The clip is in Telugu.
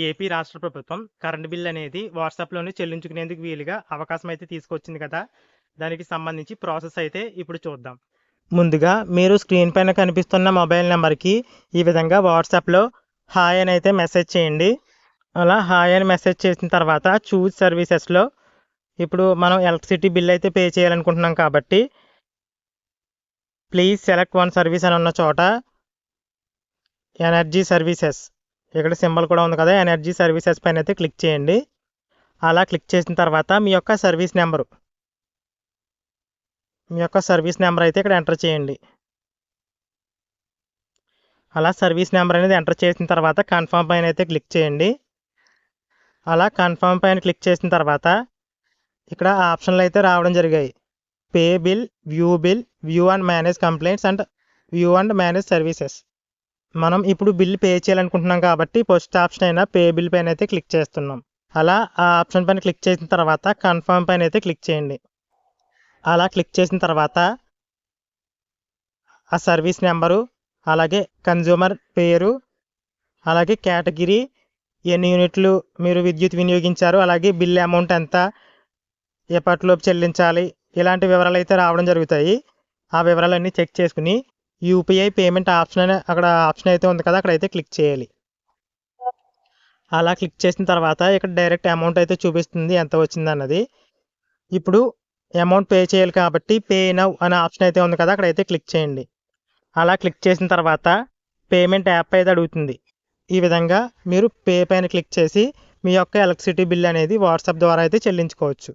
ఏపీ రాష్ట్ర ప్రభుత్వం కరెంట్ బిల్ అనేది వాట్సాప్లోనే చెల్లించుకునేందుకు వీలుగా అవకాశం అయితే తీసుకొచ్చింది కదా. దానికి సంబంధించి ప్రాసెస్ అయితే ఇప్పుడు చూద్దాం. ముందుగా మీరు స్క్రీన్ పైన కనిపిస్తున్న మొబైల్ నెంబర్కి ఈ విధంగా వాట్సాప్లో హాయ్ అని అయితే మెసేజ్ చేయండి. అలా హాయ్ అని మెసేజ్ చేసిన తర్వాత చూజ్ సర్వీసెస్లో ఇప్పుడు మనం ఎలక్ట్రిసిటీ బిల్ అయితే పే చేయాలనుకుంటున్నాం కాబట్టి ప్లీజ్ సెలెక్ట్ వన్ సర్వీస్ అని ఉన్న చోట ఎనర్జీ సర్వీసెస్, ఇక్కడ సింబల్ కూడా ఉంది కదా, ఎనర్జీ సర్వీసెస్ పైన అయితే క్లిక్ చేయండి. అలా క్లిక్ చేసిన తర్వాత మీ యొక్క సర్వీస్ నెంబర్ అయితే ఇక్కడ ఎంటర్ చేయండి. అలా సర్వీస్ నెంబర్ అనేది ఎంటర్ చేసిన తర్వాత కన్ఫర్మ్ పైన అయితే క్లిక్ చేయండి. అలా కన్ఫర్మ్ పైన క్లిక్ చేసిన తర్వాత ఇక్కడ ఆప్షన్లు అయితే రావడం జరిగాయి. Pay bill, view and manage complaints and view and manage services. మనం ఇప్పుడు బిల్ పే చేయాలనుకుంటున్నాం కాబట్టి ఫస్ట్ ఆప్షన్ అయినా పే బిల్ పైన అయితే క్లిక్ చేస్తున్నాం. అలా ఆ ఆప్షన్ పైన క్లిక్ చేసిన తర్వాత కన్ఫర్మ్ పైన అయితే క్లిక్ చేయండి. అలా క్లిక్ చేసిన తర్వాత ఆ సర్వీస్ నెంబరు, అలాగే కన్జ్యూమర్ పేరు, అలాగే కేటగిరీ, ఎన్ని యూనిట్లు మీరు విద్యుత్ వినియోగించారు, అలాగే బిల్ అమౌంట్ ఎంత, ఎప్పటిలోపు చెల్లించాలి, ఇలాంటి వివరాలు అయితే రావడం జరుగుతాయి. ఆ వివరాలన్నీ చెక్ చేసుకుని యూపీఐ పేమెంట్ ఆప్షన్ అనే అక్కడ ఆప్షన్ అయితే ఉంది కదా, అక్కడైతే క్లిక్ చేయాలి. అలా క్లిక్ చేసిన తర్వాత ఇక్కడ డైరెక్ట్ అమౌంట్ అయితే చూపిస్తుంది ఎంత వచ్చింది అన్నది. ఇప్పుడు అమౌంట్ పే చేయాలి కాబట్టి పే నౌ అనే ఆప్షన్ అయితే ఉంది కదా, అక్కడైతే క్లిక్ చేయండి. అలా క్లిక్ చేసిన తర్వాత పేమెంట్ యాప్ అయితే అడుగుతుంది. ఈ విధంగా మీరు పే పైన క్లిక్ చేసి మీ యొక్క ఎలక్ట్రిసిటీ బిల్ అనేది వాట్సాప్ ద్వారా అయితే చెల్లించుకోవచ్చు.